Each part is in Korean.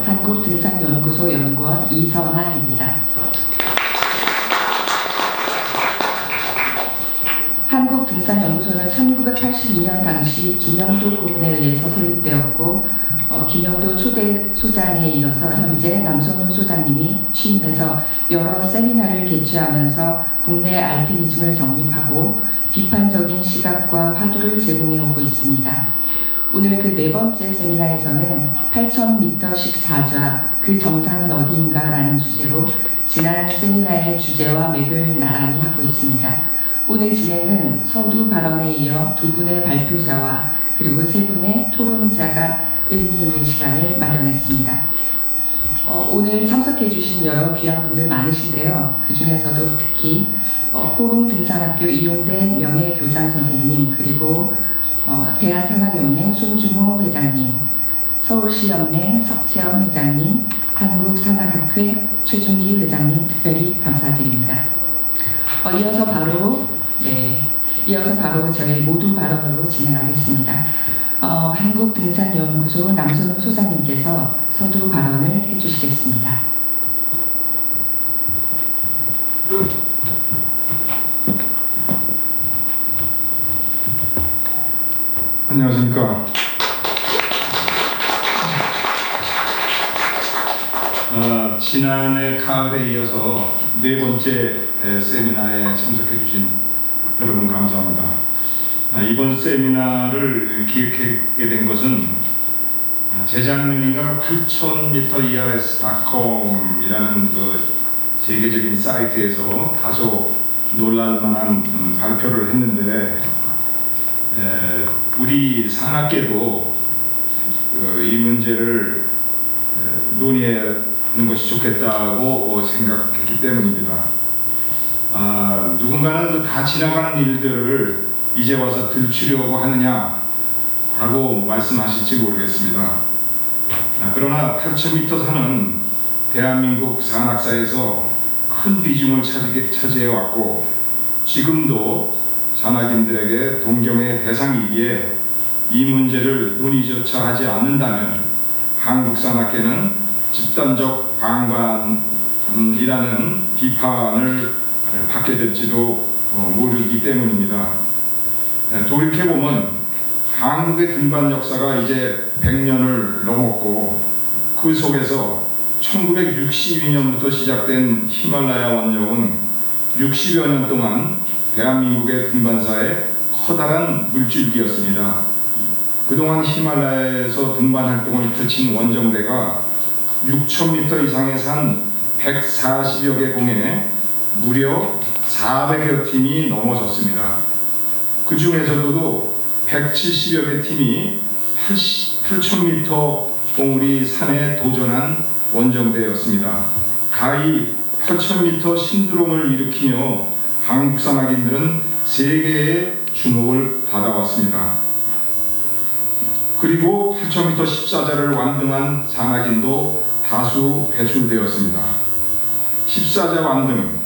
한국등산연구소 연구원 이선아입니다. 한국등산연구소는 1982년 당시 김영도 고문에 의해서 설립되었고 김영도 초대 소장에 이어서 현재 남선훈 소장님이 취임해서 여러 세미나를 개최하면서 국내 알피니즘을 정립하고 비판적인 시각과 화두를 제공해 오고 있습니다. 오늘 그 네 번째 세미나에서는 8,000m씩 사좌, 그 정상은 어디인가라는 주제로 지난 세미나의 주제와 맥을 나란히 하고 있습니다. 오늘 진행은 서두 발언에 이어 두 분의 발표자와 그리고 세 분의 토론자가 의미 있는 시간을 마련했습니다. 오늘 참석해 주신 여러 귀한 분들 많으신데요. 그 중에서도 특히 포rum 등산학교 이용대 명예교장 선생님, 그리고 대한산악연맹 손중호 회장님, 서울시연맹 석채연 회장님, 한국산악학회 최준기 회장님 특별히 감사드립니다. 이어서 바로 저희 모두 발언으로 진행하겠습니다. 한국등산연구소 남선훈 소장님께서 서두 발언을 해주시겠습니다. 안녕하십니까. 지난해 가을에 이어서 네 번째 세미나에 참석해 주신 여러분 감사합니다. 이번 세미나를 기획하게 된 것은 재작년인가 8000m-ERS.com이라는 그 세계적인 사이트에서 다소 놀랄만한 발표를 했는데 우리 산악계도 이 문제를 논의하는 것이 좋겠다고 생각했기 때문입니다. 누군가는 다 지나가는 일들을 이제 와서 들추려고 하느냐 라고 말씀하실지 모르겠습니다. 그러나 8,000m 산은 대한민국 산악사에서 큰 비중을 차지해왔고 지금도 산악인들에게 동경의 대상이기에 이 문제를 논의조차 하지 않는다면 한국 산악계는 집단적 방관이라는 비판을 받게 될지도 모르기 때문입니다. 돌이켜보면 한국의 등반 역사가 이제 100년을 넘었고 그 속에서 1962년부터 시작된 히말라야 원정은 60여 년 동안 대한민국의 등반사의 커다란 물줄기였습니다. 그동안 히말라야에서 등반 활동을 펼친 원정대가 6,000m 이상의 산 140여 개 봉에 무려 400여 팀이 넘어섰습니다. 그 중에서도 170여 개 팀이 8,000m 봉우리 산에 도전한 원정대였습니다. 가히 8,000m 신드롬을 일으키며 한국 산악인들은 세계의 주목을 받아왔습니다. 그리고 8,000m 14자를 완등한 산악인도 다수 배출되었습니다. 14자 완등,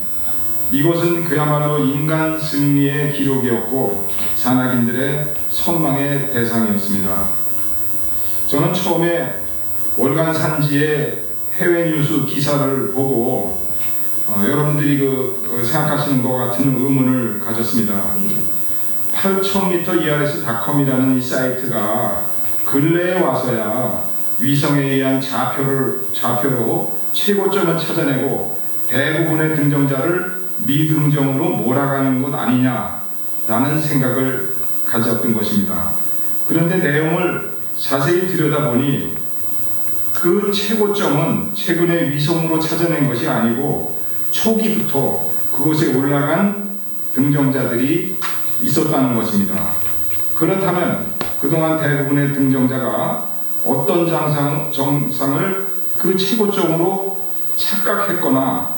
이것은 그야말로 인간 승리의 기록이었고 산악인들의 선망의 대상이었습니다. 저는 처음에 월간 산지의 해외 뉴스 기사를 보고 여러분들이 생각하시는 것 같은 의문을 가졌습니다. 8000m-ERS.com이라는 이 사이트가 근래에 와서야 위성에 의한 좌표로 최고점을 찾아내고 대부분의 등정자를 미등정으로 몰아가는 것 아니냐라는 생각을 가졌던 것입니다. 그런데 내용을 자세히 들여다보니 그 최고점은 최근에 위성으로 찾아낸 것이 아니고 초기부터 그곳에 올라간 등정자들이 있었다는 것입니다. 그렇다면 그동안 대부분의 등정자가 어떤 정상을 그 최고점으로 착각했거나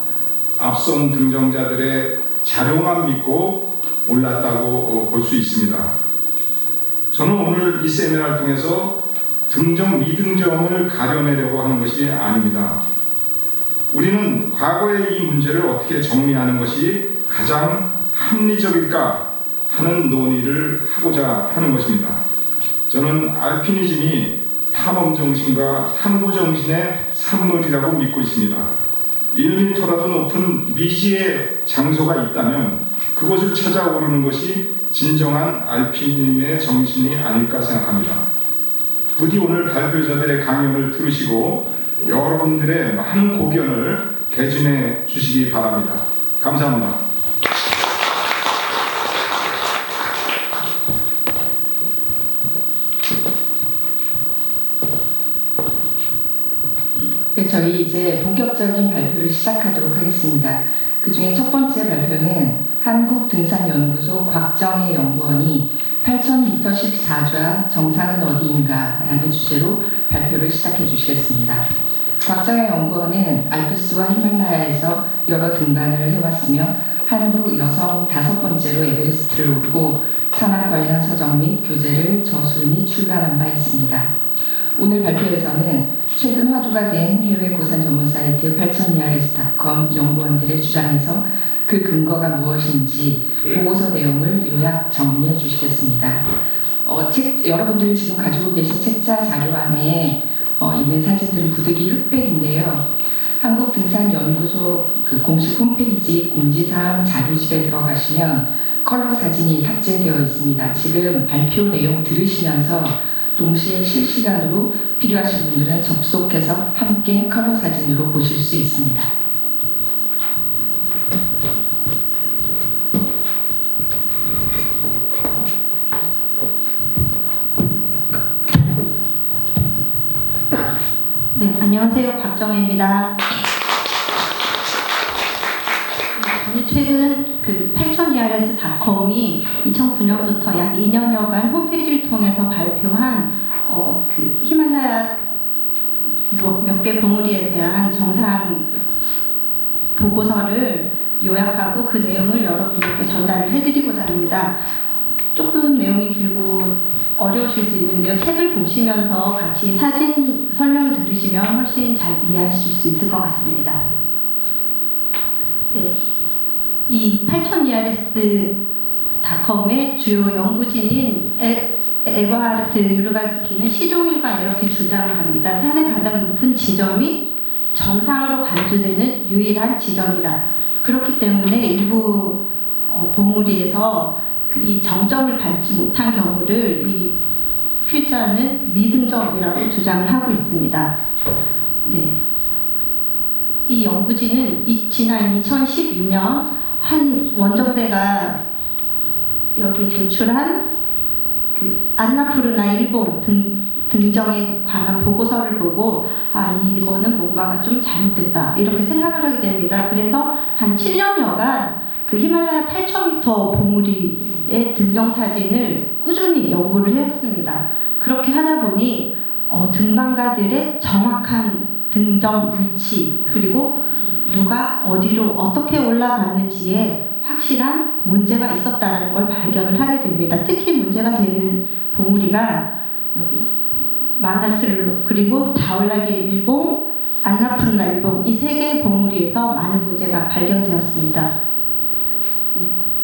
앞선 등정자들의 자료만 믿고 올랐다고 볼 수 있습니다. 저는 오늘 이 세미나를 통해서 등정, 미등정을 가려내려고 하는 것이 아닙니다. 우리는 과거의 이 문제를 어떻게 정리하는 것이 가장 합리적일까 하는 논의를 하고자 하는 것입니다. 저는 알피니즘이 탐험 정신과 탐구 정신의 산물이라고 믿고 있습니다. 1m라도 높은 미지의 장소가 있다면 그곳을 찾아오르는 것이 진정한 알피님의 정신이 아닐까 생각합니다. 부디 오늘 발표자들의 강연을 들으시고 여러분들의 많은 고견을 개진해 주시기 바랍니다. 감사합니다. 네, 저희 이제 본격적인 발표를 시작하도록 하겠습니다. 그 중에 첫 번째 발표는 한국등산연구소 곽정혜 연구원이 8,000m 14좌 정상은 어디인가 라는 주제로 발표를 시작해 주시겠습니다. 곽정혜 연구원은 알프스와 히말라야에서 여러 등반을 해왔으며 한국 여성 5번째로 에베레스트를 오르고 산악 관련 서적 및 교재를 저술 및 출간한 바 있습니다. 오늘 발표에서는 최근 화두가 된 해외 고산 전문 사이트 8000ERS.com 연구원들의 주장에서 그 근거가 무엇인지 보고서 내용을 요약 정리해 주시겠습니다. 여러분들이 지금 가지고 계신 책자 자료 안에 있는 사진들은 부득이 흑백인데요. 한국등산연구소 그 공식 홈페이지 공지사항 자료집에 들어가시면 컬러 사진이 탑재되어 있습니다. 지금 발표 내용 들으시면서 동시에 실시간으로 필요하신 분들은 접속해서 함께 컬러 사진으로 보실 수 있습니다. 네, 안녕하세요. 곽정혜입니다. 저는 최근 그 8000ERS.com이 2009년부터 약 2년여간 홈페이지를 통해서 발표한 그 히말라야 몇 개 봉우리에 대한 정상 보고서를 요약하고 그 내용을 여러분들께 전달을 해드리고자 합니다. 조금 내용이 길고 어려우실 수 있는데요. 책을 보시면서 같이 사진 설명을 들으시면 훨씬 잘 이해하실 수 있을 것 같습니다. 네. 이 8000ERS.com의 주요 연구진인 에버하르트 유르갈스키는 시종일관 이렇게 주장을 합니다. 산의 가장 높은 지점이 정상으로 간주되는 유일한 지점이다. 그렇기 때문에 일부 봉우리에서 이 정점을 밟지 못한 경우를 이 필자는 미등점이라고 주장을 하고 있습니다. 네. 이 연구진은 지난 2012년 한 원정대가 여기 제출한 그 안나푸르나 일본 등정에 관한 보고서를 보고 이거는 뭔가가 좀 잘못됐다 이렇게 생각을 하게 됩니다. 그래서 한 7년여간 그 히말라야 8,000m 봉우리의 등정 사진을 꾸준히 연구를 해왔습니다. 그렇게 하다 보니 등반가들의 정확한 등정 위치 그리고 누가 어디로 어떻게 올라가는지에 확실한 문제가 있었다는 걸 발견을 하게 됩니다. 특히 문제가 되는 봉우리가 여기 마나슬루 그리고 다울라게 일봉, 안나푸르나 일봉 이 세 개의 봉우리에서 많은 문제가 발견되었습니다.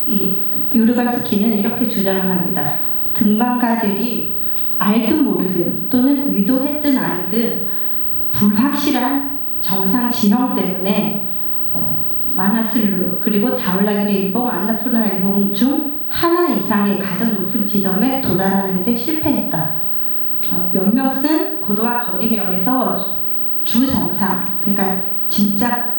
이 유르갈스키는 이렇게 주장을 합니다. 등반가들이 알든 모르든 또는 의도했든 아니든 불확실한 정상 지형 때문에 마나슬루 그리고 다울라게 일봉, 안나푸르나 일봉 중 하나 이상의 가장 높은 지점에 도달하는 데 실패했다. 몇몇은 고도와 거리 면에서 주 정상, 그러니까 진짜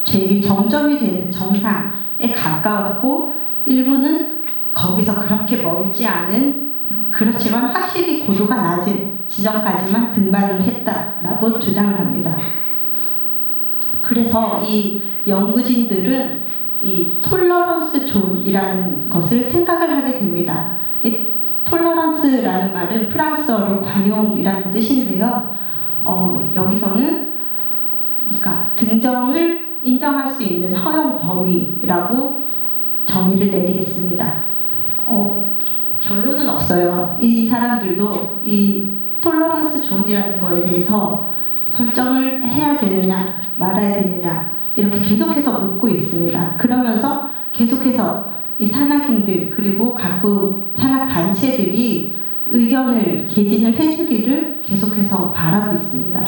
제일 정점이 되는 정상에 가까웠고 일부는 거기서 그렇게 멀지 않은 그렇지만 확실히 고도가 낮은 지점까지만 등반을 했다라고 주장을 합니다. 그래서 이 연구진들은 이 톨러런스 존이라는 것을 생각을 하게 됩니다. 이 톨러런스라는 말은 프랑스어로 관용이라는 뜻인데요. 여기서는 그러니까 등정을 인정할 수 있는 허용 범위라고 정의를 내리겠습니다. 결론은 없어요. 이 사람들도 이 톨러런스 존이라는 거에 대해서 설정을 해야 되느냐 말아야 되느냐 이렇게 계속해서 묻고 있습니다. 그러면서 계속해서 이 산악인들 그리고 각국 산악 단체들이 의견을 개진을 해주기를 계속해서 바라고 있습니다.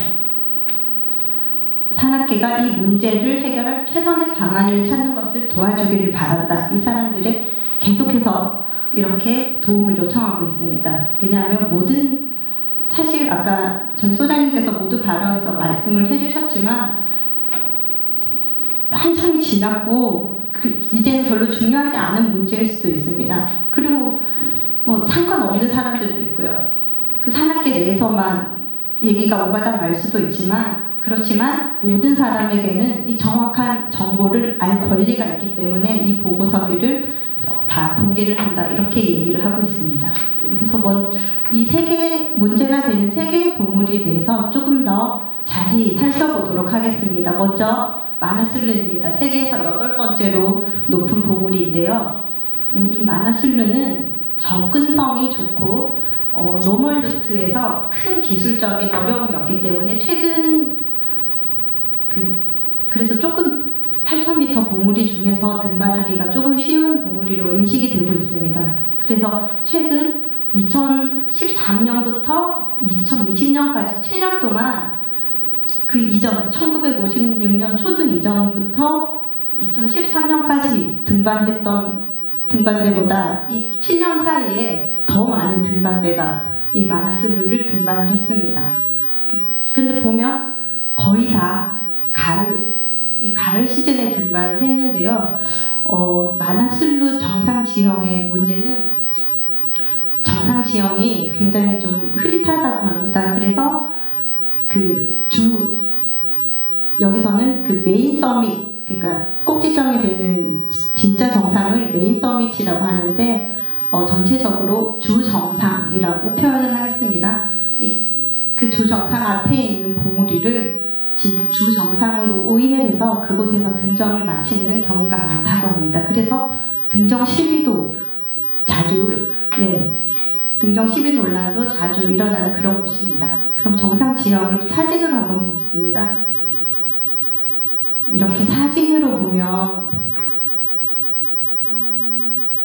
산악계가 이 문제를 해결할 최선의 방안을 찾는 것을 도와주기를 바란다. 이 사람들의 계속해서 이렇게 도움을 요청하고 있습니다. 왜냐하면 모든 사실 아까 전 소장님께서 모두 발언에서 말씀을 해주셨지만 한참이 지났고 이제는 별로 중요하지 않은 문제일 수도 있습니다. 그리고 상관없는 사람들도 있고요. 그 산악계 내에서만 얘기가 오가다 말 수도 있지만 그렇지만 모든 사람에게는 이 정확한 정보를 알 권리가 있기 때문에 이 보고서들을 다 공개를 한다 이렇게 얘기를 하고 있습니다. 그래서 이 문제가 되는 세 개의 보물에 대해서 조금 더 자세히 살펴보도록 하겠습니다. 먼저 마나슬루입니다. 세계에서 8번째로 높은 보물인데요. 이 마나슬루는 접근성이 좋고 노멀 루트에서 큰 기술적인 어려움이 없기 때문에 최근 그래서 조금 8,000m 보물이 중에서 등반하기가 조금 쉬운 보물이로 인식이 되고 있습니다. 그래서 최근 2013년부터 2020년까지 7년 동안 그 이전 1956년 초등 이전부터 2013년까지 등반했던 등반대보다 이 7년 사이에 더 많은 등반대가 이 마나슬루를 등반을 했습니다. 근데 보면 거의 다 가을 시즌에 등반을 했는데요. 마나슬루 정상 지형의 문제는 정상 지형이 굉장히 좀 흐릿하다고 합니다. 그래서 여기서는 그 메인 서밋, 그러니까 꼭지점이 되는 진짜 정상을 메인 서밋이라고 하는데 전체적으로 주 정상이라고 표현을 하겠습니다. 그 주 정상 앞에 있는 봉우리를 주 정상으로 오인해서 그곳에서 등정을 마치는 경우가 많다고 합니다. 그래서 등정 시비도 자주, 등정 시비 논란도 자주 일어나는 그런 곳입니다. 그럼 정상 지형을 사진으로 한번 보겠습니다. 이렇게 사진으로 보면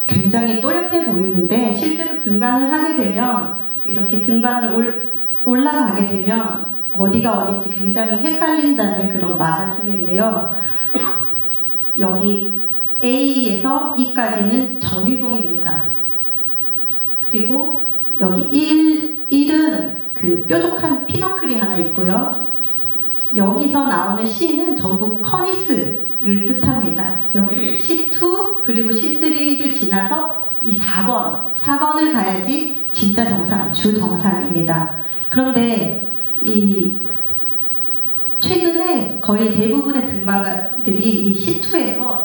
굉장히 또렷해 보이는데 실제로 등반을 하게 되면 이렇게 등반을 올라가게 되면 어디가 어딘지 굉장히 헷갈린다는 그런 마나슬루인데요. 여기 A에서 E까지는 전위봉입니다. 그리고 여기 1은 그 뾰족한 피너클이 하나 있고요. 여기서 나오는 C는 전부 커니스를 뜻합니다. 여기 C2 그리고 C3를 지나서 이 4번을 가야지 진짜 정상, 주 정상입니다. 그런데 최근에 거의 대부분의 등반가들이 이 C2에서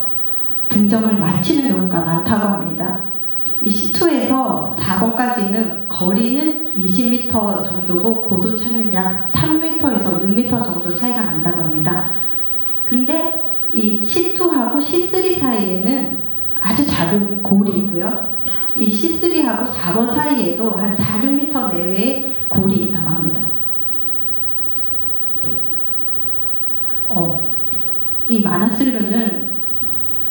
등정을 마치는 경우가 많다고 합니다. 이 C2에서 4번까지는 거리는 20m 정도고 고도 차는 약 3m에서 6m 정도 차이가 난다고 합니다. 근데 이 C2하고 C3 사이에는 아주 작은 골이 있고요. 이 C3하고 4번 사이에도 한 4, 6m 내외의 골이 있다고 합니다. 이 마나슬루는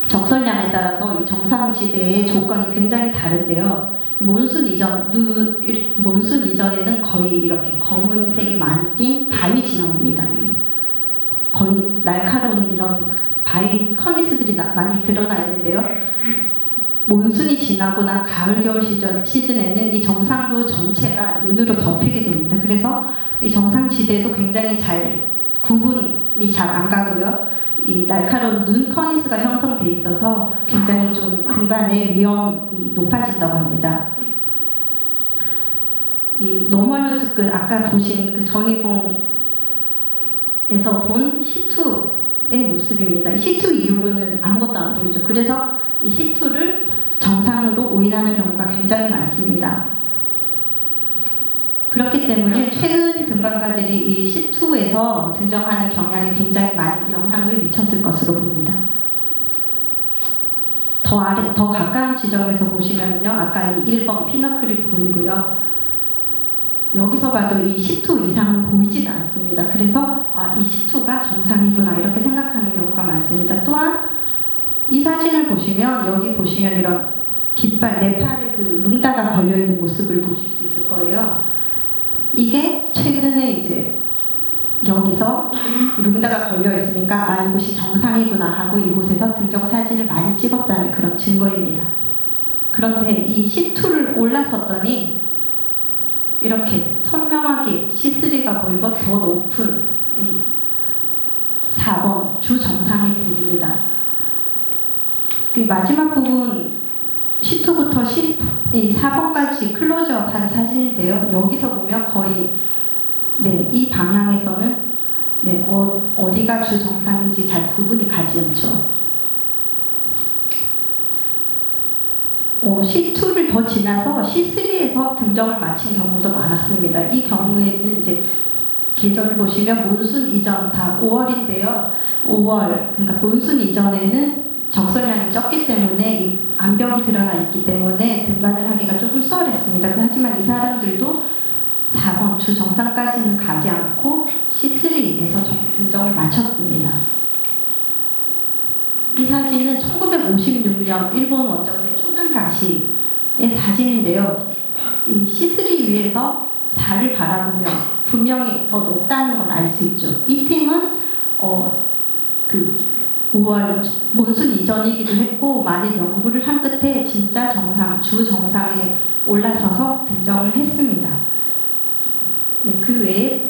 적설량에 따라서 이 정상지대의 조건이 굉장히 다른데요. 몬순 이전에는 거의 이렇게 검은색이 많이 띈 바위 진영입니다. 거의 날카로운 이런 바위 커니스들이 많이 드러나 있는데요. 몬순이 지나거나 가을 겨울 시즌에는 이 정상부 전체가 눈으로 덮이게 됩니다. 그래서 이 정상지대도 굉장히 구분이 잘 안 가고요. 이 날카로운 눈 커니스가 형성돼 있어서 굉장히 좀 등반의 위험이 높아진다고 합니다. 이 노멀 루트 아까 보신 그 전위봉에서 본 C2의 모습입니다. C2 이후로는 아무것도 안 보이죠. 그래서 이 C2를 정상으로 오인하는 경우가 굉장히 많습니다. 그렇기 때문에 최근 등반가들이 이 C2에서 등정하는 경향이 굉장히 많은 영향을 미쳤을 것으로 봅니다. 더 가까운 지점에서 보시면요, 아까 이 1번 피너클이 보이고요. 여기서 봐도 이 C2 이상은 보이지도 않습니다. 그래서 이 C2가 정상이구나 이렇게 생각하는 경우가 많습니다. 또한 이 사진을 보시면 여기 보시면 이런 깃발 네 팔에 그 룽다가 걸려 있는 모습을 보실 수 있을 보실 거예요. 이게 최근에 이제 여기서 루다가 걸려 있으니까 아 이곳이 정상이구나 하고 이곳에서 등정 사진을 많이 찍었다는 그런 증거입니다. 그런데 이 C2를 올라섰더니 이렇게 선명하게 C3가 보이고 더 높은 이 4번 주 정상이 보입니다. 그 마지막 부분 C2부터 이 4번까지 클로즈업한 사진인데요. 여기서 보면 거의 이 방향에서는 어디가 주 정상인지 잘 구분이 가지 않죠. C2를 더 지나서 C3에서 등정을 마친 경우도 많았습니다. 이 경우에는 이제 계절을 보시면 몬순 이전 다 5월인데요. 5월, 그러니까 몬순 이전에는 적설량이 적기 때문에 이 암벽이 드러나 있기 때문에 등반을 하기가 조금 수월했습니다. 하지만 이 사람들도 4번 주 정상까지는 가지 않고 C3에서 등정을 마쳤습니다. 이 사진은 1956년 일본 원정대 초등가시의 사진인데요. 이 C3 위에서 4를 바라보면 분명히 더 높다는 걸 알 수 있죠. 이 팀은 그 5월 몬순 이전이기도 했고 많은 연구를 한 끝에 진짜 정상, 주 정상에 올라서서 등정을 했습니다. 그 외에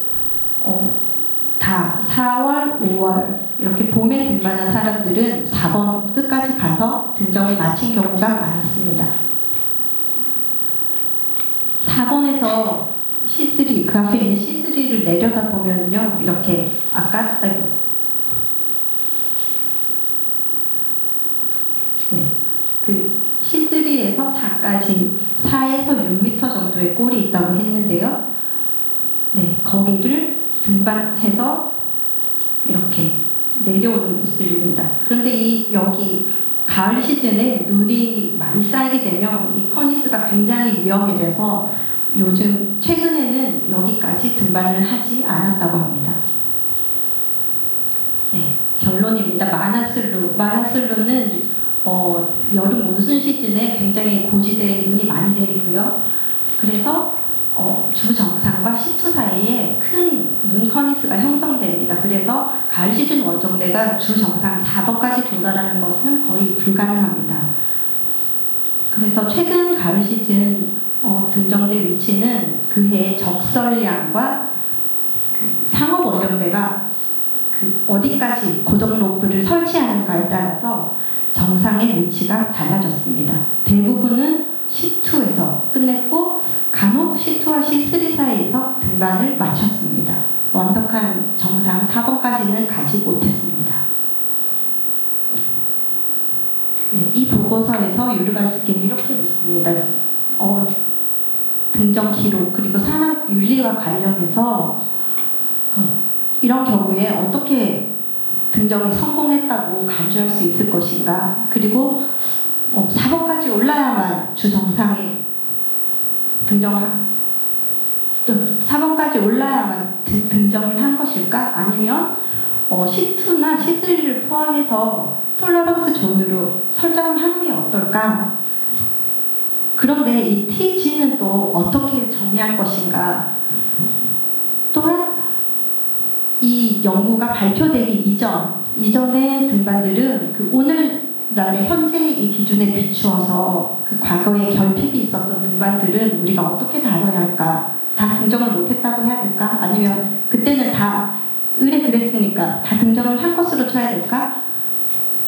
다 4월, 5월 이렇게 봄에 등반한 사람들은 4번 끝까지 가서 등정을 마친 경우가 많았습니다. 4번에서 C3, 그 앞에 있는 C3를 내려다보면요. 이렇게 그 C3에서 4까지 4에서 6m 정도의 골이 있다고 했는데요. 거기를 등반해서 이렇게 내려오는 모습입니다. 그런데 여기 가을 시즌에 눈이 많이 쌓이게 되면 이 커니스가 굉장히 위험해져서 요즘 최근에는 여기까지 등반을 하지 않았다고 합니다. 결론입니다. 마나슬루는 여름 몬순 시즌에 굉장히 고지대에 눈이 많이 내리고요. 그래서 주 정상과 C2 사이에 큰 눈 커니스가 형성됩니다. 그래서 가을 시즌 원정대가 주 정상 4번까지 도달하는 것은 거의 불가능합니다. 그래서 최근 가을 시즌 등정대 위치는 그해 적설량과 그 상업 원정대가 어디까지 고정 로프를 설치하는가에 따라서 정상의 위치가 달라졌습니다. 대부분은 C2에서 끝냈고 간혹 C2와 C3 사이에서 등반을 마쳤습니다. 완벽한 정상 4번까지는 가지 못했습니다. 이 보고서에서 유르갈스키는 이렇게 묻습니다. 등정 기록 그리고 산악 윤리와 관련해서 이런 경우에 어떻게 등정에 성공했다고 간주할 수 있을 것인가, 그리고 4번까지 올라야만 주 정상에 4번까지 올라야만 등정을 한 것일까? 아니면 C2나 C3를 포함해서 톨러런스 존으로 설정을 하는 게 어떨까? 그런데 이 TG는 또 어떻게 정의할 것인가? 또한 이 연구가 발표되기 이전의 등반들은 그 오늘날의 현재의 이 기준에 비추어서 그 과거에 결핍이 있었던 등반들은 우리가 어떻게 다뤄야 할까? 다 등정을 못했다고 해야 될까? 아니면 그때는 다 그랬으니까 다 등정을 한 것으로 쳐야 될까?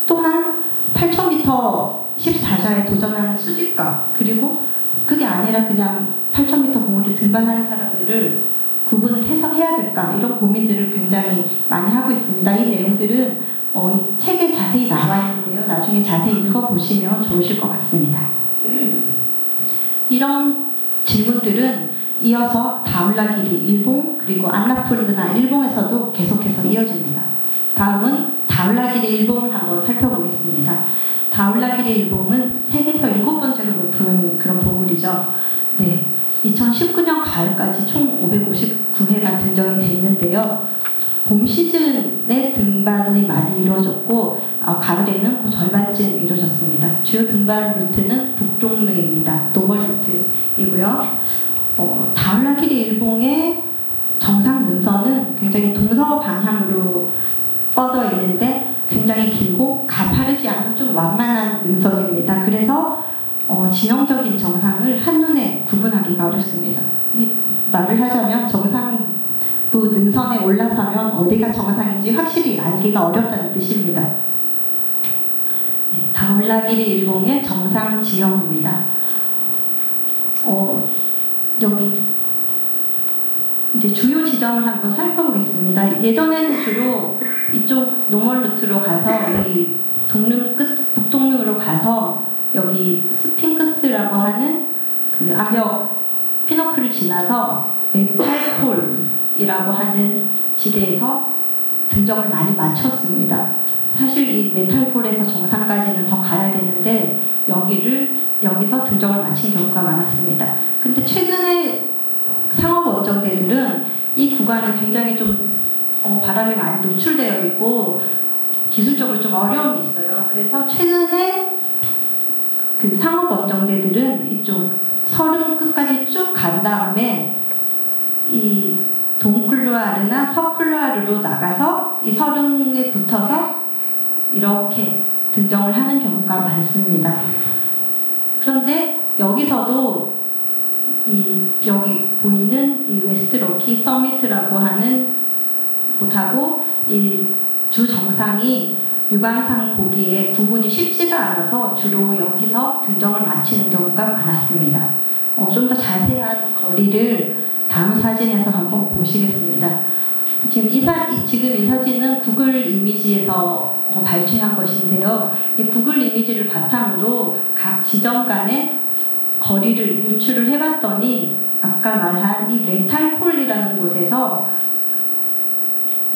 또한 8,000m 14자에 도전하는 수집가, 그리고 그게 아니라 그냥 8,000m 공호를 등반하는 사람들을 구분을 해서 해야 될까? 이런 고민들을 굉장히 많이 하고 있습니다. 이 내용들은 이 책에 자세히 나와 있는데요. 나중에 자세히 읽어보시면 좋으실 것 같습니다. 이런 질문들은 이어서 다울라기리 일봉 그리고 안나푸르나 일봉에서도 계속해서 이어집니다. 다음은 다울라기리 일봉을 한번 살펴보겠습니다. 다울라기리 일봉은 세계에서 7번째로 높은 그런 보물이죠. 2019년 가을까지 총 559회가 등정이 돼 있는데요. 봄 시즌에 등반이 많이 이루어졌고 가을에는 그 절반쯤 이루어졌습니다. 주요 등반 루트는 북동릉입니다. 노멀 루트이고요. 다울라기리 일봉의 정상 능선은 굉장히 동서 방향으로 뻗어 있는데 굉장히 길고 가파르지 않은 좀 완만한 능선입니다. 그래서 지형적인 정상을 한눈에 구분하기가 어렵습니다. 말을 하자면 정상부 능선에 올라서면 어디가 정상인지 확실히 알기가 어렵다는 뜻입니다. 네, 다울라기리 일봉의 정상 지형입니다. 여기 이제 주요 지점을 한번 살펴보겠습니다. 예전에는 주로 이쪽 노멀 루트로 가서 이 동릉 끝 북동릉으로 가서 여기 스핑크스라고 하는 그 암벽 피너클을 지나서 메탈폴이라고 하는 지대에서 등정을 많이 마쳤습니다. 사실 이 메탈폴에서 정상까지는 더 가야 되는데 여기서 등정을 마친 경우가 많았습니다. 근데 최근에 상업 원정대들은 이 구간은 굉장히 좀 바람에 많이 노출되어 있고 기술적으로 좀 어려움이 있어요. 그래서 최근에 그 상업 원정대들은 이쪽 서릉 끝까지 쭉 간 다음에 이 동클루아르나 서클루아르로 나가서 이 서릉에 붙어서 이렇게 등정을 하는 경우가 많습니다. 그런데 여기서도 여기 보이는 이 웨스트 로키 서미트라고 하는 곳하고 이 주 정상이 육안상 보기에 구분이 쉽지가 않아서 주로 여기서 등정을 마치는 경우가 많았습니다. 좀 더 자세한 거리를 다음 사진에서 한번 보시겠습니다. 지금 이 사진은 구글 이미지에서 발췌한 것인데요. 이 구글 이미지를 바탕으로 각 지점 간의 거리를 유출을 해봤더니 아까 말한 이 메탈폴이라는 곳에서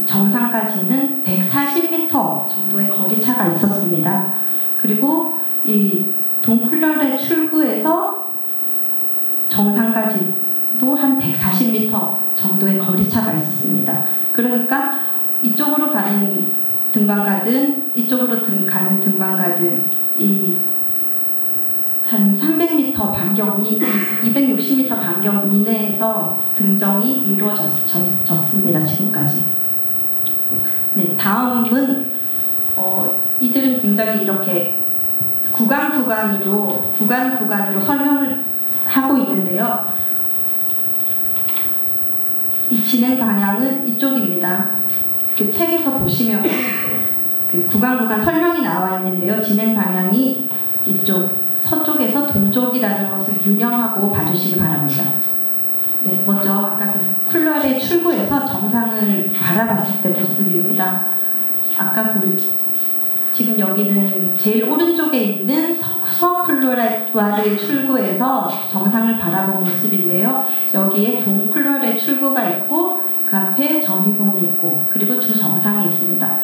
정상까지는 140m 정도의 거리차가 있었습니다. 그리고 이 동클럴의 출구에서 정상까지도 한 140m 정도의 거리차가 있었습니다. 그러니까 이쪽으로 가는 등반가든 이쪽으로 가는 등반가든 한 300m 반경, 260m 반경 이내에서 등정이 이루어졌습니다. 지금까지. 네, 다음은 이들은 굉장히 이렇게 구간으로 설명을 하고 있는데요. 이 진행 방향은 이쪽입니다. 그 책에서 보시면 그 구간 설명이 나와 있는데요. 진행 방향이 이쪽 서쪽에서 동쪽이라는 것을 유념하고 봐주시기 바랍니다. 네, 먼저 아까 그 쿨러의 출구에서 정상을 바라봤을 때 모습입니다. 아까 지금 여기는 제일 오른쪽에 있는 서쿨러의 출구에서 정상을 바라본 모습인데요. 여기에 동쿨러의 출구가 있고 그 앞에 전위봉이 있고 그리고 주 정상이 있습니다.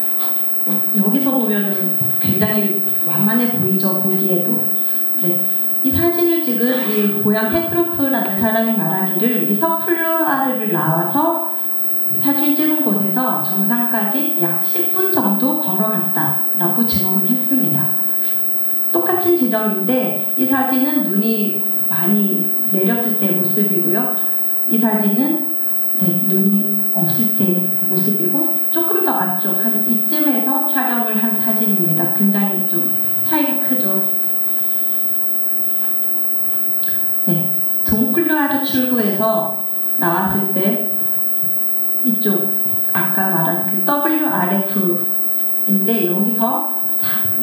여기서 보면은 굉장히 완만해 보이죠, 보기에도. 네. 이 사진을 찍은 이 고향 페트로프라는 사람이 말하기를 이 서쿨루아르를 나와서 사진 찍은 곳에서 정상까지 약 10분 정도 걸어갔다라고 증언을 했습니다. 똑같은 지점인데 이 사진은 눈이 많이 내렸을 때 모습이고요. 이 사진은 눈이 없을 때 모습이고 조금 더 앞쪽 한 이쯤에서 촬영을 한 사진입니다. 굉장히 좀 차이가 크죠. 네, 동클루아르 출구에서 나왔을 때 이쪽 아까 말한 그 WRF인데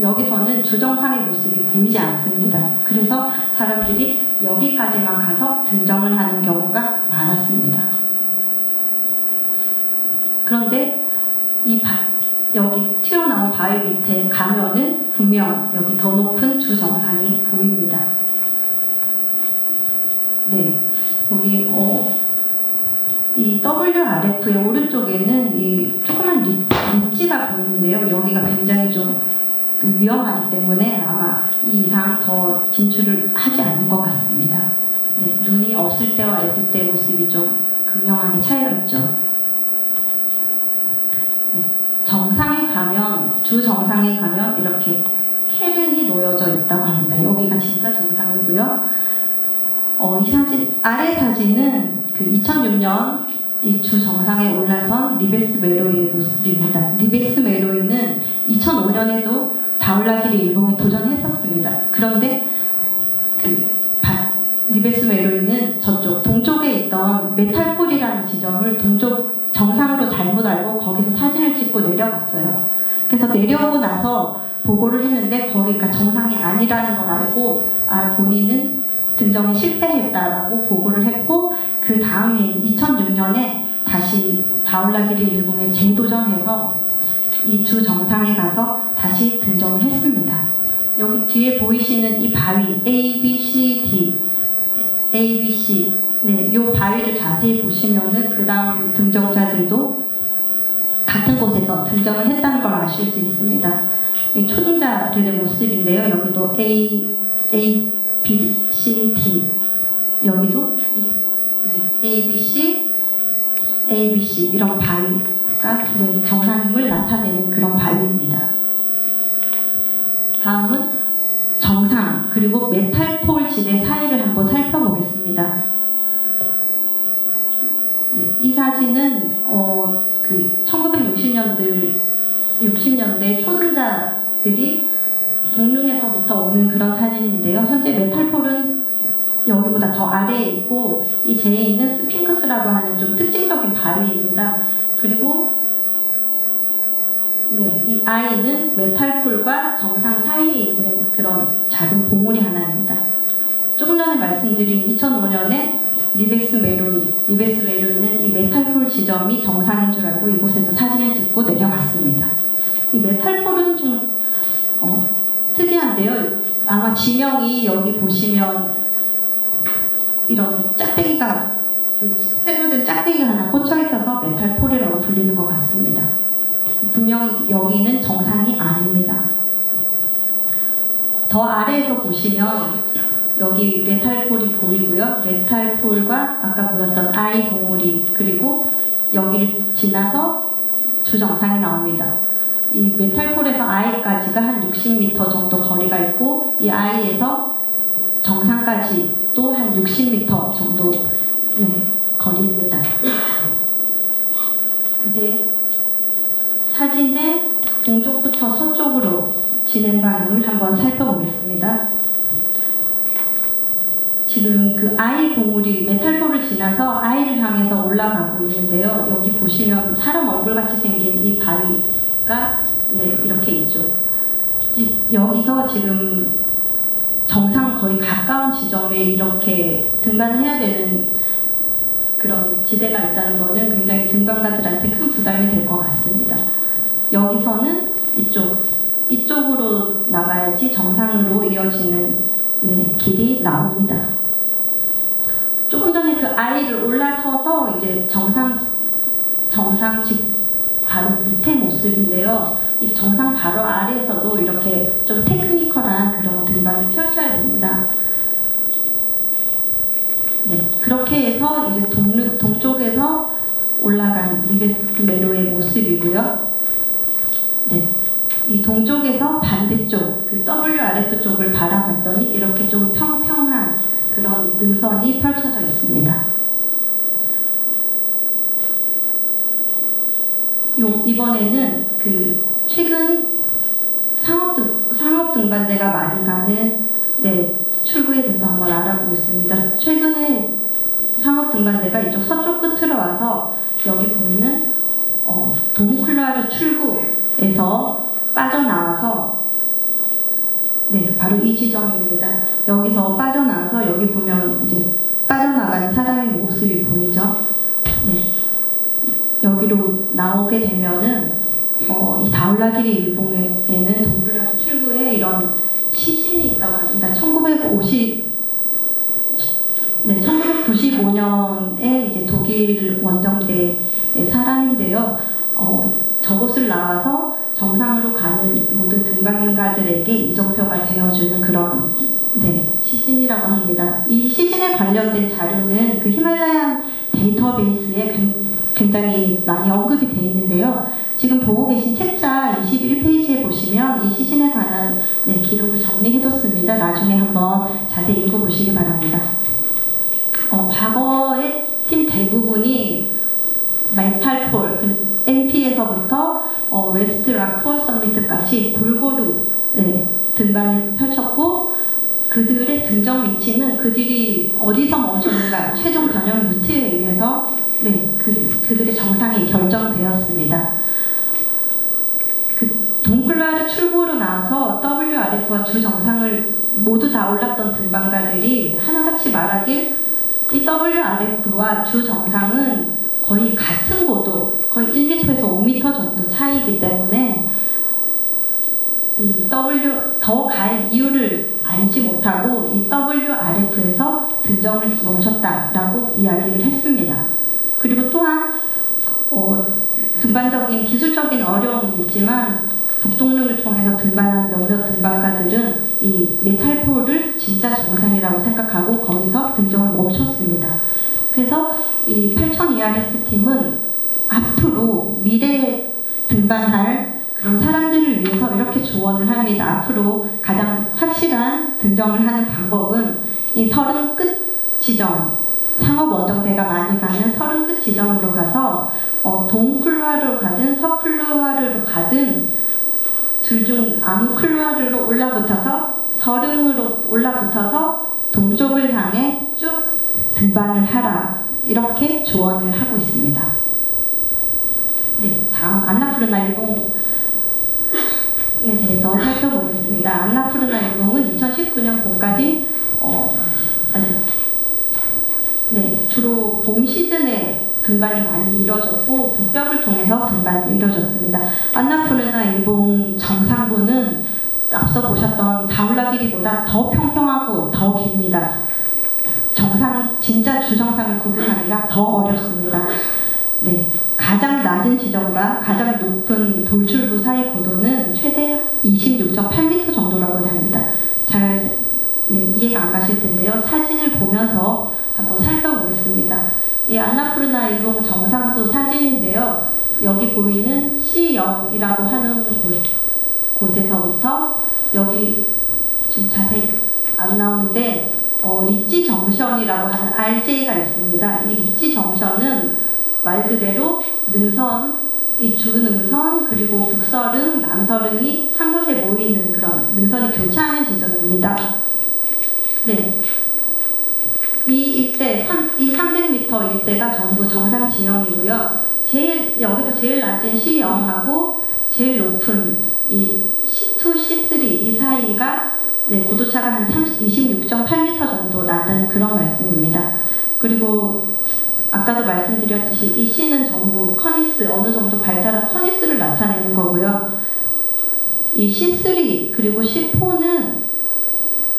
여기서는 주정상의 모습이 보이지 않습니다. 그래서 사람들이 여기까지만 가서 등정을 하는 경우가 많았습니다. 그런데 여기 튀어나온 바위 밑에 가면은 분명 여기 더 높은 주정상이 보입니다. 네, 여기 이 WRF의 오른쪽에는 이 조그만 릿지가 보이는데요. 여기가 굉장히 좀 위험하기 때문에 아마 이 이상 더 진출을 하지 않는 것 같습니다. 네, 눈이 없을 때와 있을 때 모습이 좀 극명하게 차이가 있죠. 네, 주 정상에 가면 이렇게 캐른이 놓여져 있다고 합니다. 여기가 진짜 정상이고요. 이 사진, 아래 사진은 그 2006년 이 주 정상에 올라선 리베스 메로이의 모습입니다. 리베스 메로이는 2005년에도 다울라기리 일봉에 도전했었습니다. 그런데 리베스 메로이는 저쪽 동쪽에 있던 메탈폴이라는 지점을 동쪽 정상으로 잘못 알고 거기서 사진을 찍고 내려갔어요. 그래서 내려오고 나서 보고를 했는데 거기가 정상이 아니라는 걸 알고 본인은 등정에 실패했다라고 보고를 했고, 그 다음에 2006년에 다시 다울라기리 일봉에 재도전해서 이 주 정상에 가서 다시 등정을 했습니다. 여기 뒤에 보이시는 이 바위 A, B, C, D, A, B, C, 네, 이 바위를 자세히 보시면은 그 다음 등정자들도 같은 곳에서 등정을 했다는 걸 아실 수 있습니다. 이 초등자들의 모습인데요. 여기도 A, B, C, D, 여기도 A, B, C, A, B, C 이런 바위가 정상임을 나타내는 그런 바위입니다. 다음은 정상 그리고 메탈폴 지대 사이를 한번 살펴보겠습니다. 이 사진은 그 1960년대 초등자들이 동릉에서부터 오는 그런 사진인데요. 현재 메탈폴은 여기보다 더 아래에 있고, 이 제에 있는 스핑크스라고 하는 좀 특징적인 바위입니다. 그리고 이 아이는 메탈폴과 정상 사이에 있는 그런 작은 봉우리 하나입니다. 조금 전에 말씀드린 2005년에 리베스 메로이는 이 메탈폴 지점이 정상인 줄 알고 이곳에서 사진을 찍고 내려갔습니다. 이 메탈폴은 좀 특이한데요. 아마 지명이 여기 보시면 이런 짝대기가, 새로 된 짝대기가 하나 꽂혀 있어서 메탈폴이라고 불리는 것 같습니다. 분명히 여기는 정상이 아닙니다. 더 아래에서 보시면 여기 메탈폴이 보이고요. 메탈폴과 아까 보였던 I 봉우리, 그리고 여기를 지나서 주정상이 나옵니다. 이 메탈폴에서 I까지가 한 60m 정도 거리가 있고, 이 I에서 정상까지 또 한 60m 정도 거리입니다. 이제 사진의 동쪽부터 서쪽으로 진행 방향을 한번 살펴보겠습니다. 지금 그 I 봉우리, 메탈폴을 지나서 I를 향해서 올라가고 있는데요. 여기 보시면 사람 얼굴같이 생긴 이 바위가 이렇게 있죠. 여기서 지금 정상 거의 가까운 지점에 이렇게 등반을 해야 되는 그런 지대가 있다는 것은 굉장히 등반가들한테 큰 부담이 될 것 같습니다. 여기서는 이쪽으로 나가야지 정상으로 이어지는 길이 나옵니다. 조금 전에 그 아이를 올라서서 이제 정상 바로 밑에 모습인데요. 이 정상 바로 아래에서도 이렇게 좀 테크니컬한 그런 등반을 펼쳐야 됩니다. 그렇게 해서 이제 동쪽에서 올라간 리베스 메로의 모습이고요. 이 동쪽에서 반대쪽, 그 W 아래쪽 쪽을 바라봤더니 이렇게 좀 평평한 그런 능선이 펼쳐져 있습니다. 이번에는 그 최근 상업 등반대가 많이 가는 출구에 대해서 한번 알아보겠습니다. 최근에 상업 등반대가 이쪽 서쪽 끝으로 와서 여기 보이는 도무클라르 출구에서 빠져나와서 바로 이 지점입니다. 여기서 빠져나와서 여기 보면 이제 빠져나간 사람의 모습이 보이죠. 여기로 나오게 되면은 이 다울라기리 일봉에는 도무클라르 출구에 이런 시신이 있다고 합니다. 1995년에 이제 독일 원정대의 사람인데요. 저곳을 나와서 정상으로 가는 모든 등반가들에게 이정표가 되어주는 그런 시신이라고 합니다. 이 시신에 관련된 자료는 그 히말라야 데이터베이스에 굉장히 많이 언급이 되어 있는데요. 지금 보고 계신 책자 21페이지에 보시면 이 시신에 관한 기록을 정리해뒀습니다. 나중에 한번 자세히 읽어보시기 바랍니다. 과거의 팀 대부분이 메탈폴, MP에서부터 웨스트 락포어 서미트까지 골고루 등반을 펼쳤고 그들의 등정 위치는 그들이 어디서 멈췄는가 최종 변형 루트에 의해서 그들의 정상이 결정되었습니다. 동클루아르 출구로 나와서 WRF와 주 정상을 모두 다 올랐던 등반가들이 하나같이 말하길 이 WRF와 주 정상은 거의 같은 고도, 거의 1m에서 5m 정도 차이이기 때문에 더 갈 이유를 알지 못하고 이 WRF에서 등정을 멈췄다라고 이야기를 했습니다. 그리고 또한 등반적인 기술적인 어려움이 있지만 북동릉을 통해서 등반한 몇몇 등반가들은 이 메탈폴을 진짜 정상이라고 생각하고 거기서 등정을 멈췄습니다. 그래서 이 8000ERS 팀은 앞으로 미래에 등반할 그런 사람들을 위해서 이렇게 조언을 합니다. 앞으로 가장 확실한 등정을 하는 방법은 이 30 끝 지점, 상업 원정대가 많이 가는 30 끝 지점으로 가서 동클루아르로 가든 서클루아르로 가든 둘 중 아무 클루아르로 올라붙어서 30으로 올라붙어서 동쪽을 향해 쭉 등반을 하라 이렇게 조언을 하고 있습니다. 네, 다음 안나푸르나 일봉에 대해서 살펴보겠습니다. 안나푸르나 일봉은 2019년 봄까지 주로 봄 시즌에 등반이 많이 이루어졌고 북벽을 통해서 등반이 이루어졌습니다. 안나푸르나 일봉 정상부는 앞서 보셨던 다울라길이보다 더 평평하고 더 깁니다. 진짜 주정상을 구분하기가 더 어렵습니다. 네, 가장 낮은 지점과 가장 높은 돌출부 사이 고도는 최대 26.8m 정도라고 합니다. 잘 이해가 안 가실 텐데요. 사진을 보면서 한번 살펴보겠습니다. 이 안나푸르나 일봉 정상부 사진인데요. 여기 보이는 C0이라고 하는 곳에서부터 여기 지금 자세히 안 나오는데 리치 정션이라고 하는 RJ가 있습니다. 이 리치 정션은 말 그대로 능선, 이 주능선 그리고 북서릉, 남서릉이 한 곳에 모이는 그런 능선이 교차하는 지점입니다. 네, 이 일대, 이 300m 일대가 전부 정상 지형이고요. 여기서 제일 낮은 C0하고 제일 높은 이 C2, C3 이 사이가 고도차가 한 26.8m 정도 나는 그런 말씀입니다. 그리고 아까도 말씀드렸듯이 이 C는 전부 커니스, 어느 정도 발달한 커니스를 나타내는 거고요. 이 C3 그리고 C4는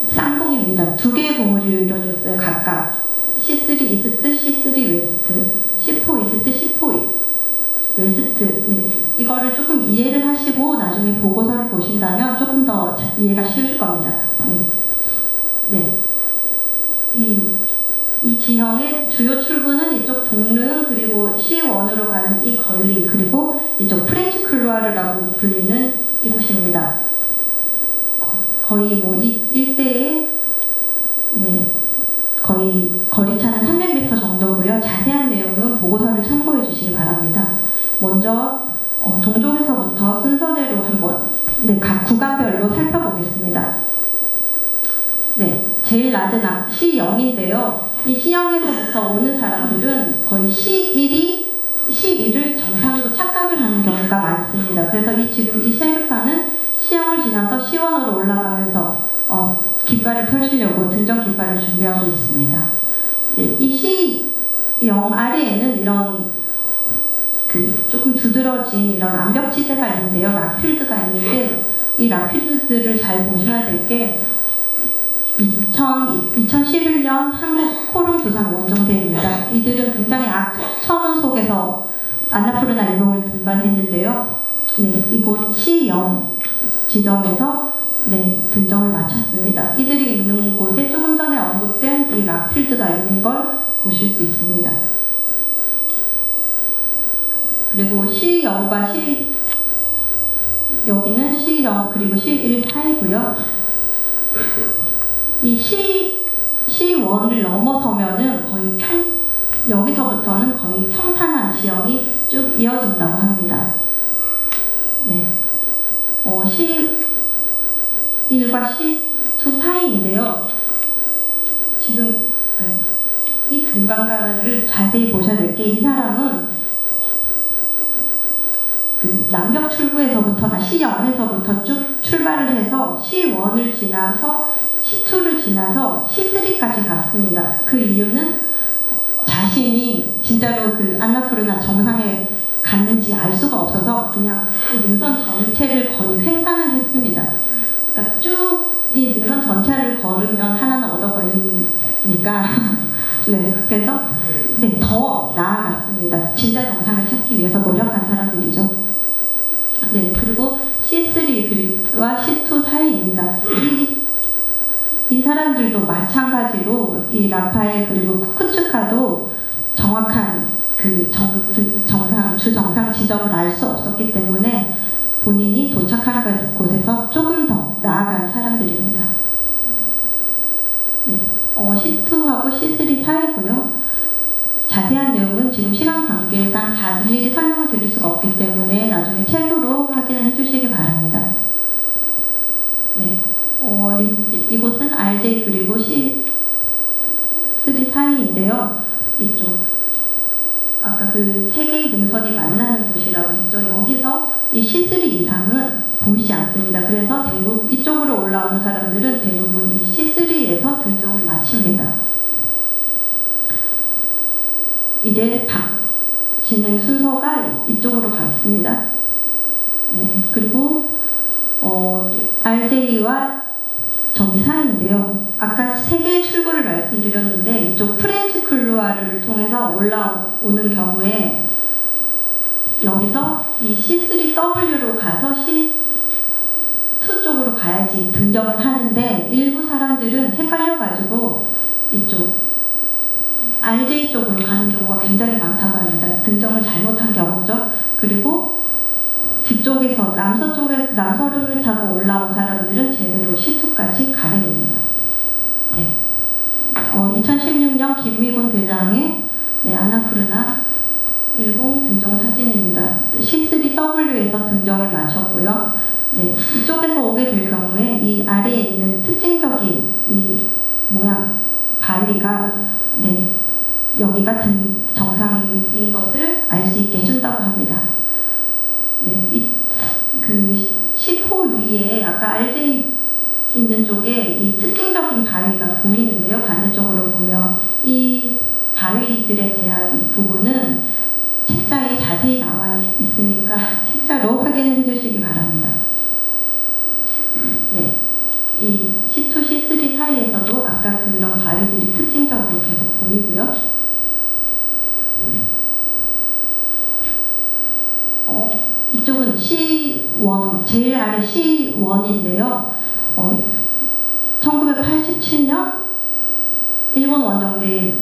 쌍봉입니다. 두 개의 봉우리로 이루어졌어요. 각각 C3 이스트, C3 웨스트, C4 이스트, C4 웨스트. 네, 이거를 조금 이해를 하시고 나중에 보고서를 보신다면 조금 더 이해가 쉬우실 겁니다. 네. 이 지형의 주요 출구는 이쪽 동릉 그리고 C1으로 가는 이 걸리 그리고 이쪽 프렌치 클루아르라고 불리는 이곳입니다. 거의 이 일대에 거의 거리차는 300m 정도고요. 자세한 내용은 보고서를 참고해 주시기 바랍니다. 먼저 동쪽에서부터 순서대로 한번 각 구간별로 살펴보겠습니다. 네, 제일 낮은 C0인데요. 이 C0에서부터 오는 사람들은 거의 C1을 정상으로 착각을 하는 경우가 많습니다. 그래서 지금 이 셰르파는 C0을 지나서 C1으로 올라가면서 깃발을 펼치려고 등정 깃발을 준비하고 있습니다. 네, 이 C0 아래에는 이런 조금 두드러진 이런 암벽지대가 있는데요. 락필드가 있는데 이 락필드들을 잘 보셔야 될 게 2011년 한국 코룸 부산 원정대입니다. 이들은 굉장히 악천후 속에서 안나푸르나 일봉을 등반했는데요. 네, 이곳 C0 지점에서 등정을 마쳤습니다. 이들이 있는 곳에 조금 전에 언급된 이 락필드가 있는 걸 보실 수 있습니다. 그리고 C0과 여기는 C0 그리고 C1 사이고요. 이 C1을 넘어서면은 거의 여기서부터는 거의 평탄한 지형이 쭉 이어진다고 합니다. 네. C1과 C2 사이인데요. 지금 이 등반가를 자세히 보셔야 될 게, 이 사람은 그 남벽 출구에서부터나 C0에서부터 쭉 출발을 해서 C1을 지나서 C2를 지나서 C3까지 갔습니다. 그 이유는 자신이 진짜로 그 안나푸르나 정상에 갔는지 알 수가 없어서 그냥 이 능선 전체를 거의 횡단을 했습니다. 그러니까 쭉 이 능선 전체를 걸으면 하나는 얻어 걸리니까 네, 그래서 네, 더 나아갔습니다. 진짜 정상을 찾기 위해서 노력한 사람들이죠. 네, 그리고 C3와 C2 사이입니다. 이 사람들도 마찬가지로 이 라파엘 그리고 쿠쿠츠카도 정확한 그 주정상 지점을 알 수 없었기 때문에 본인이 도착하는 곳에서 조금 더 나아간 사람들입니다. 네, C2하고 C3 사이고요. 자세한 내용은 지금 시간 관계상 다 일일이 설명을 드릴 수가 없기 때문에 나중에 책으로 확인을 해주시기 바랍니다. 네, 이곳은 RJ 그리고 C3 사이인데요. 이쪽 아까 그 세 개의 능선이 만나는 곳이라고 했죠. 여기서 이 C3 이상은 보이지 않습니다. 그래서 대부분 이쪽으로 올라오는 사람들은 대부분 이 C3에서 등정을 마칩니다. 이제 진행 순서가 이쪽으로 가겠습니다. 네, 그리고 RJ와 저기 사이인데요. 아까 세 개의 출구를 말씀드렸는데 이쪽 프렌치 클루아를 통해서 올라오는 경우에 여기서 이 C3W로 가서 C2 쪽으로 가야지 등정을 하는데 일부 사람들은 헷갈려가지고 이쪽 RJ 쪽으로 가는 경우가 굉장히 많다고 합니다. 등정을 잘못한 경우죠. 그리고 뒤쪽에서 남서름을 타고 올라온 사람들은 제대로 C2까지 가게 됩니다. 네. 2016년 김미곤 대장의 안나푸르나 일봉 등정 사진입니다. C3W에서 등정을 마쳤고요. 네, 이쪽에서 오게 될 경우에 이 아래에 있는 특징적인 이 모양 바위가 여기가 정상인 것을 알 수 있게 해준다고 합니다. 네, 그 10호 위에 아까 RJ 있는 쪽에 이 특징적인 바위가 보이는데요. 반대쪽으로 보면 이 바위들에 대한 부분은 책자에 자세히 나와 있으니까 책자로 확인을 해주시기 바랍니다. 네, 이 C2, C3 사이에서도 아까 그런 바위들이 특징적으로 계속 보이고요. 이쪽은 C1, 제일 아래 C1인데요. 1987년 일본 원정대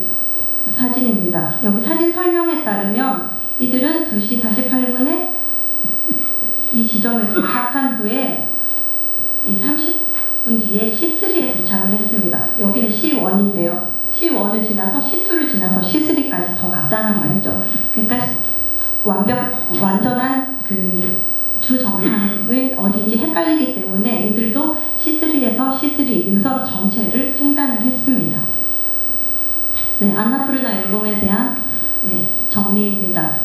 사진입니다. 여기 사진 설명에 따르면 이들은 2시 48분에 이 지점에 도착한 후에 이 30분 뒤에 C3에 도착을 했습니다. 여기는 C1인데요. C1을 지나서 C2를 지나서 C3까지 더 갔다는 말이죠. 그러니까 완전한 그 주 정상을 어딘지 헷갈리기 때문에 이들도 C3에서 C3 능선 전체를 횡단을 했습니다. 네, 안나푸르나 일봉에 대한 정리입니다.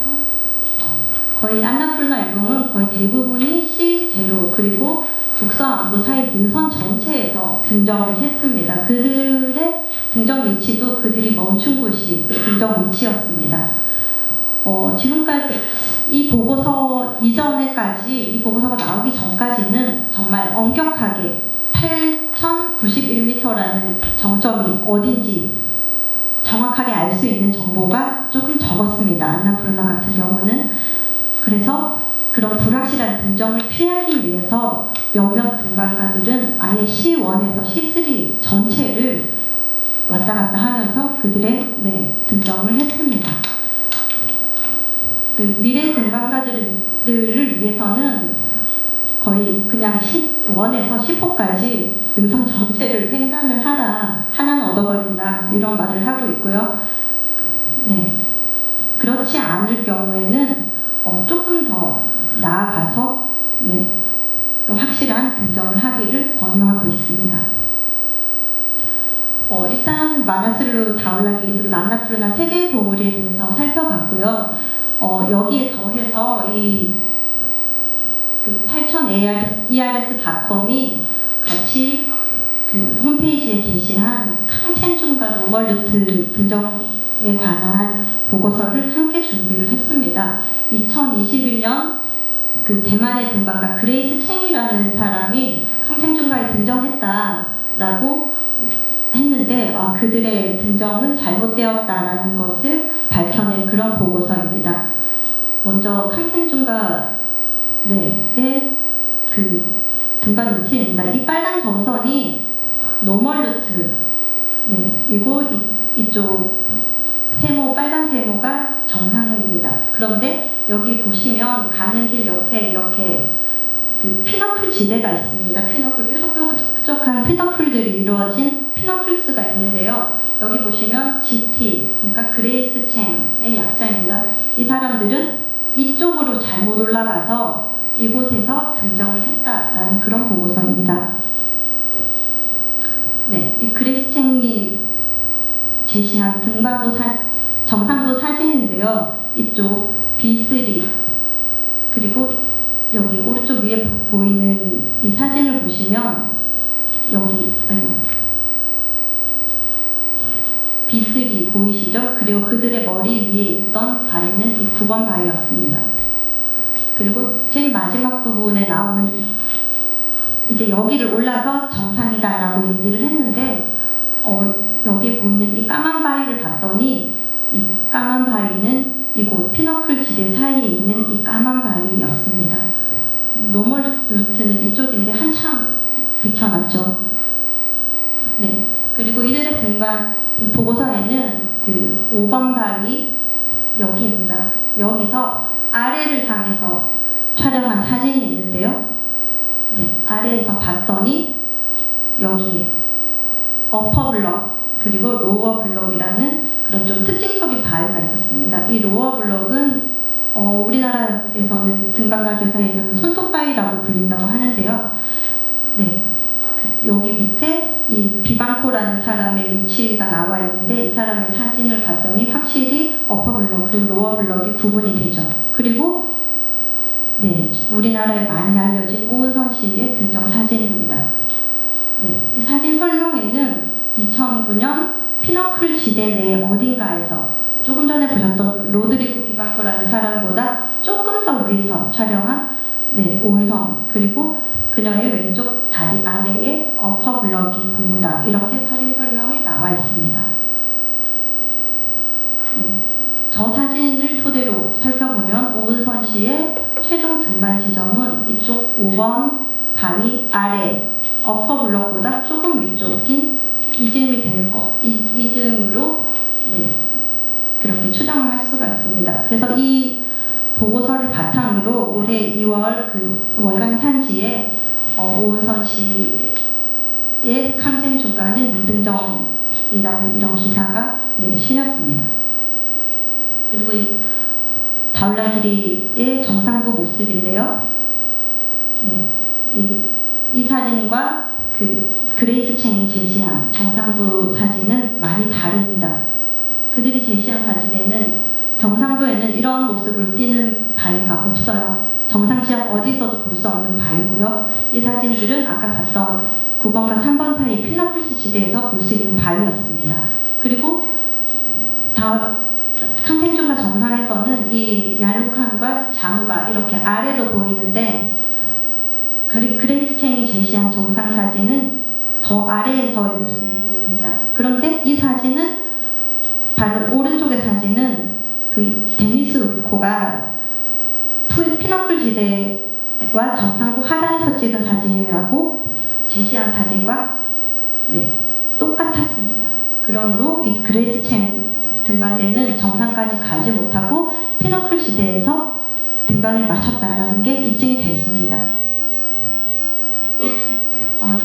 거의 안나푸르나 일봉은 거의 대부분이 C대로 그리고 북서안보 사이 능선 전체에서 등정을 했습니다. 그들의 등정 위치도 그들이 멈춘 곳이 등정 위치였습니다. 지금까지 이 보고서 이전에까지 이 보고서가 나오기 전까지는 정말 엄격하게 8,091m라는 정점이 어딘지 정확하게 알 수 있는 정보가 조금 적었습니다. 안나푸르나 같은 경우는. 그래서 그런 불확실한 등정을 피하기 위해서 몇몇 등반가들은 아예 C1에서 C3 전체를 왔다 갔다 하면서 그들의 등정을 했습니다. 그 미래 등반가들을 위해서는 거의 그냥 1에서 10호까지 등성 전체를 횡단을 하라, 하나는 얻어버린다, 이런 말을 하고 있고요. 네. 그렇지 않을 경우에는 조금 더 나아가서 네, 확실한 등정을 하기를 권유하고 있습니다. 일단 마나스르, 다울라길리, 그리고 난나푸르나 세 개의 봉우리에 대해서 살펴봤고요. 여기에 더해서 그 8000ERS.com이 같이 그 홈페이지에 게시한 캉첸중과 노멀루트 등정에 관한 보고서를 함께 준비를 했습니다. 2021년 그 대만의 등반가 그레이스 챙이라는 사람이 캉첸중과에 등정했다라고 했는데 그들의 등정은 잘못되었다라는 것을 밝혀낸 그런 보고서입니다. 먼저 캉첸중과의 그 등반 루트입니다. 이 빨간 점선이 노멀 루트, 이고 이쪽 세모, 빨간 세모가 정상입니다. 그런데 여기 보시면 가는 길 옆에 이렇게 그 피너클 지대가 있습니다. 피너클, 뾰족뾰족한 피너클들이 이루어진 피너클스가 있는데요. 여기 보시면 GT, 그러니까 그레이스 챙의 약자입니다. 이 사람들은 이쪽으로 잘못 올라가서 이곳에서 등정을 했다라는 그런 보고서입니다. 네, 이 그레이스 챙이 제시한 정상부 사진인데요. 이쪽 B3 그리고 여기 오른쪽 위에 보이는 이 사진을 보시면 여기 B3 보이시죠? 그리고 그들의 머리 위에 있던 바위는 이 9번 바위였습니다. 그리고 제일 마지막 부분에 나오는 이제 여기를 올라서 정상이다라고 얘기를 했는데 여기에 보이는 이 까만 바위를 봤더니 이 까만 바위는 이곳 피너클 지대 사이에 있는 이 까만 바위였습니다. 노멀 루트는 이쪽인데 한참 비켜놨죠. 네. 그리고 이들의 등반 보고서에는 그 5번 바위 여기입니다. 여기서 아래를 향해서 촬영한 사진이 있는데요. 네. 아래에서 봤더니 여기에 어퍼 블럭 그리고 로어 블럭이라는 그런 좀 특징적인 바위가 있었습니다. 이 로어 블럭은 우리나라에서는 등반가들 사이에서는 손톱바위라고 불린다고 하는데요. 네, 여기 밑에 이 비방코라는 사람의 위치가 나와 있는데 이 사람의 사진을 봤더니 확실히 어퍼 블럭 그리고 로어 블럭이 구분이 되죠. 그리고 네, 우리나라에 많이 알려진 오은선 씨의 등정 사진입니다. 네, 이 사진 설명에는 2009년 피너클 지대 내 어딘가에서 조금 전에 보셨던 로드리고 비방코라는 사람보다 조금 더 위에서 촬영한 오은선 그리고 그녀의 왼쪽 다리 아래에 어퍼 블럭이 보인다. 이렇게 사진 설명이 나와 있습니다. 네, 저 사진을 토대로 살펴보면 오은선 씨의 최종 등반 지점은 이쪽 5번 바위 아래 어퍼 블럭보다 조금 위쪽인 이즈음이 될 거, 이즈음으로 그렇게 추정을 할 수가 있습니다. 그래서 이 보고서를 바탕으로 올해 2월 그 월간 산지에 오은선 씨의 캉첸 중간은 미등정이라는 이런 기사가 실렸습니다. 그리고 이 다울라길이의 정상부 모습인데요. 이 사진과 그 그레이스 챙이 제시한 정상부 사진은 많이 다릅니다. 그들이 제시한 사진에는 정상부에는 이런 모습으로 띄는 바위가 없어요. 정상 지역 어디서도 볼 수 없는 바위고요. 이 사진들은 아까 봤던 9번과 3번 사이 피너클스 지대에서 볼 수 있는 바위였습니다. 그리고 캉첸중과 정상에서는 이 얄루칸과 장우가 이렇게 아래로 보이는데 그레이스 챙이 제시한 정상 사진은 더 아래에서의 모습이 보입니다. 그런데 이 사진은 바로 오른쪽의 사진은 그 데니스 울코가 피너클 지대와 정상부 하단에서 찍은 사진이라고 제시한 사진과 똑같았습니다. 그러므로 이 그레이스 챙 등반대는 정상까지 가지 못하고 피너클 지대에서 등반을 마쳤다라는 게 입증이 됐습니다.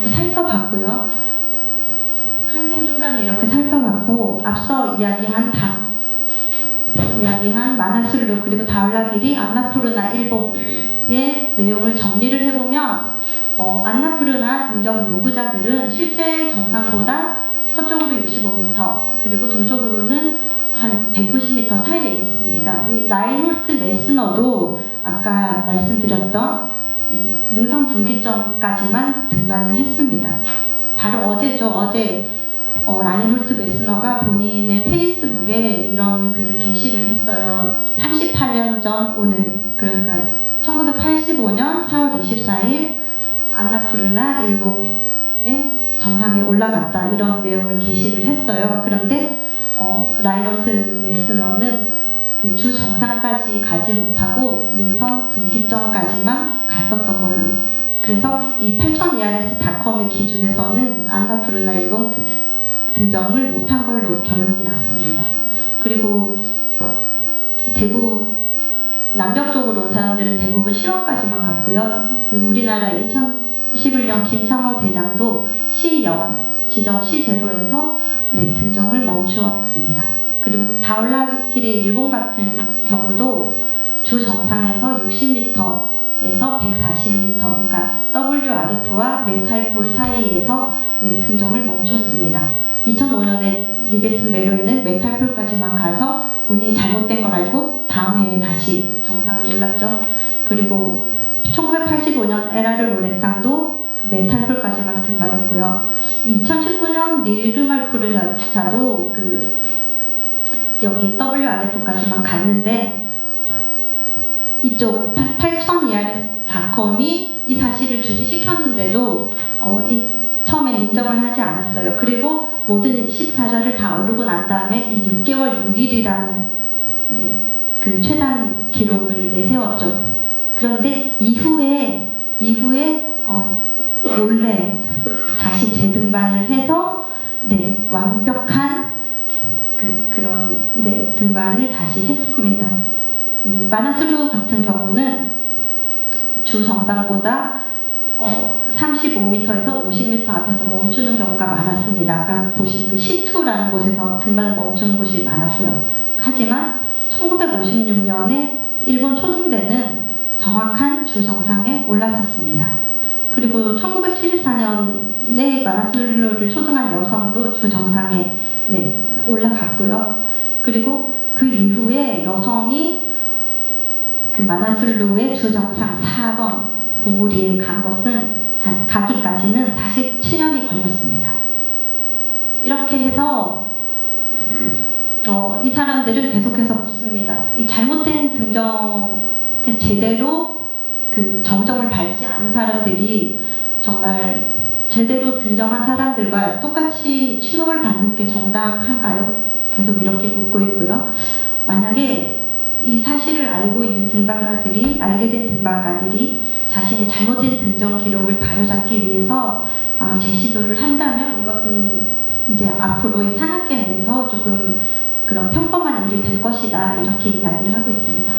이렇게 살펴봤고요. 항생 중간에 이렇게 살펴봤고 앞서 이야기한 마나슬루 그리고 다울라길이 안나푸르나 일봉의 내용을 정리를 해보면 안나푸르나 등정 요구자들은 실제 정상보다 서쪽으로 65m 그리고 동쪽으로는 한 190m 사이에 있었습니다. 이 라인홀트 메스너도 아까 말씀드렸던 이 능선 분기점까지만 등반을 했습니다. 바로 어제죠. 어제 라인홀트 메스너가 본인의 페이스북에 이런 글을 게시를 했어요. 38년 전 오늘, 그러니까 1985년 4월 24일 안나푸르나 일봉의 정상에 올라갔다, 이런 내용을 게시를 했어요. 그런데 라인홀트 메스너는 그 주 정상까지 가지 못하고 능선 분기점까지만 갔었던 걸로, 그래서 이 8000ERS.com의 기준에서는 안나푸르나 일봉 등정을 못한 걸로 결론이 났습니다. 그리고 남벽 쪽으로 온 사람들은 대부분 시원까지만 갔고요. 그 우리나라 2011년 김창호 대장도 C0 지점 C0에서 등정을 멈추었습니다. 그리고 다울라길의 일본 같은 경우도 주 정상에서 60m에서 140m, 그러니까 WRF와 메탈폴 사이에서 등정을 멈췄습니다. 2005년에 리베스 메로이는 메탈폴까지만 가서 본인이 잘못된 걸 알고 다음 해에 다시 정상을 올랐죠. 그리고 1985년 에라르 로레탕도 메탈폴까지만 등반했고요. 2019년 니르말푸르자도 여기 WRF까지만 갔는데 이쪽 8000ERS.com이 이 사실을 주지시켰는데도 처음에 인정을 하지 않았어요. 그리고 모든 14자를 다 오르고 난 다음에 이 6개월 6일이라는 그 최단 기록을 내세웠죠. 그런데 이후에 몰래 다시 재등반을 해서 완벽한 그런 등반을 다시 했습니다. 마나슬루 같은 경우는 주 정상보다 35m에서 50m 앞에서 멈추는 경우가 많았습니다. 아까 보신 그 C2라는 곳에서 등반을 멈추는 곳이 많았고요. 하지만 1956년에 일본 초등대는 정확한 주 정상에 올랐었습니다. 그리고 1974년에 마나슬루를 초등한 여성도 주 정상에 올라갔고요. 그리고 그 이후에 여성이 그 마나슬루의 주 정상 4번 봉우리에 간 것은 가기까지는 47년이 걸렸습니다. 이렇게 해서 이 사람들은 계속해서 묻습니다. 이 잘못된 등정, 제대로 그 정정을 밟지 않은 사람들이 정말 제대로 등정한 사람들과 똑같이 취급을 받는 게 정당한가요? 계속 이렇게 묻고 있고요. 만약에 이 사실을 알고 있는 알게 된 등반가들이 자신의 잘못된 등정 기록을 바로잡기 위해서 재시도를 한다면 이것은 이제 앞으로 이 산악계 내에서 조금 그런 평범한 일이 될 것이다, 이렇게 이야기를 하고 있습니다.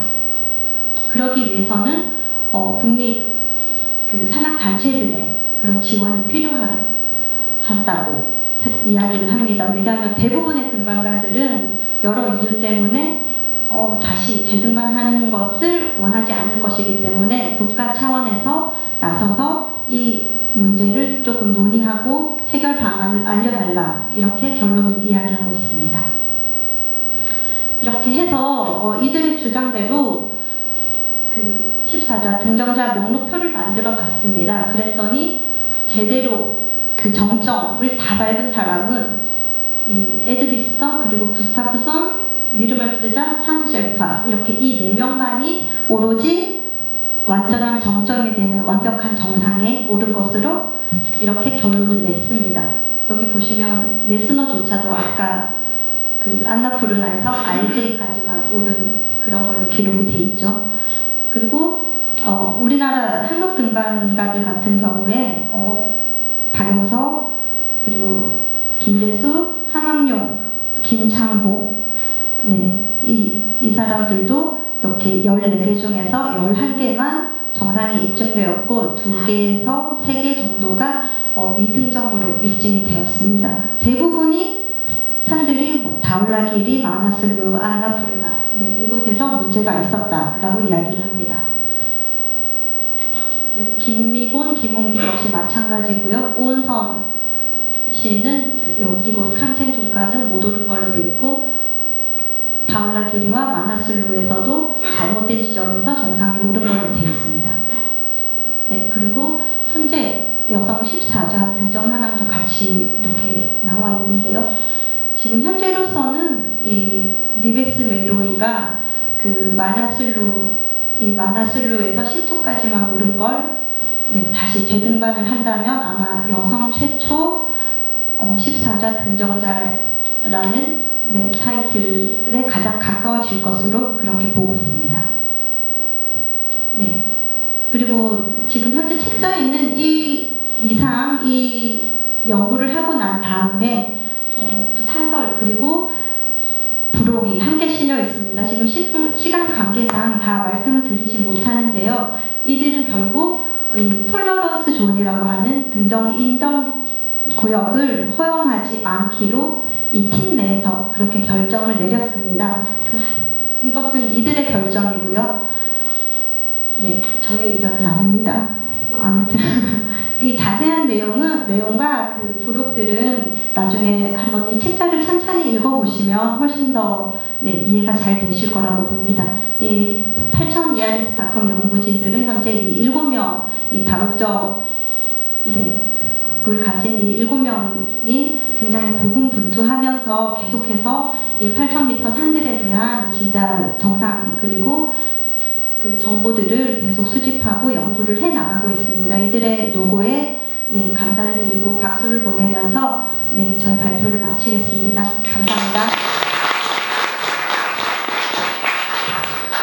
그러기 위해서는 국립 그 산악 단체들의 그런 지원이 필요하다고 이야기를 합니다. 왜냐하면 대부분의 등반가들은 여러 이유 때문에 다시 재등반하는 것을 원하지 않을 것이기 때문에 국가 차원에서 나서서 이 문제를 조금 논의하고 해결 방안을 알려달라, 이렇게 결론을 이야기하고 있습니다. 이렇게 해서 이들의 주장대로 그 14자 등정자 목록표를 만들어 봤습니다. 그랬더니 제대로 그 정점을 다 밟은 사람은 이 에드비스터, 그리고 구스타프선, 니르말푸르자, 산셰르파, 이렇게 이 4명만이 오로지 완전한 정점이 되는 완벽한 정상에 오른 것으로 이렇게 결론을 냈습니다. 여기 보시면 메스너조차도 아까 그 안나푸르나에서 RJ까지만 오른 그런 걸로 기록이 돼 있죠. 그리고 우리나라 한국 등반가들 같은 경우에 박영석, 그리고 김대수, 한학용, 김창호, 이 사람들도 이렇게 14개 중에서 11개만 정상이 입증되었고 2개에서 3개 정도가 미등정으로 입증이 되었습니다. 대부분이 산들이 다울라길이, 마나슬루, 아나푸르나 이곳에서 문제가 있었다라고 이야기를 합니다. 김미곤, 김홍빈 역시 마찬가지고요. 오은선 씨는 이곳 캉첸 중간은 못 오른 걸로 되어 있고 다울라길이와 마나슬루에서도 잘못된 지점에서 정상에 오른 걸로 되어 있습니다. 네, 그리고 현재 여성 14자 등정 현황도 같이 이렇게 나와 있는데요. 지금 현재로서는 이 니베스 메로이가 그 마나슬루에서 10초까지만 오른 걸 다시 재등반을 한다면 아마 여성 최초 14자 등정자라는 타이틀에 가장 가까워질 것으로 그렇게 보고 있습니다. 네. 그리고 지금 현재 책자에는 이 연구를 하고 난 다음에 사설 그리고 부록이 함께 실려 있습니다. 지금 시간 관계상 다 말씀을 드리지 못하는데요. 이들은 결국 이 톨러런스 존이라고 하는 등정 인정 구역을 허용하지 않기로 이 팀 내에서 그렇게 결정을 내렸습니다. 이것은 이들의 결정이고요. 네, 저의 의견은 아닙니다. 아무튼 이 자세한 내용과 그 부록들은 나중에 한번 이 책자를 찬찬히 읽어보시면 훨씬 더 이해가 잘 되실 거라고 봅니다. 이 8,000 이아리스타컴 연구진들은 현재 이 7명 이 다국적 을 가진 이 7명이 굉장히 고군분투하면서 계속해서 이 8,000m 산들에 대한 진짜 정상 그리고 그 정보들을 계속 수집하고 연구를 해 나가고 있습니다. 이들의 노고에 감사를 드리고 박수를 보내면서 저희 발표를 마치겠습니다. 감사합니다.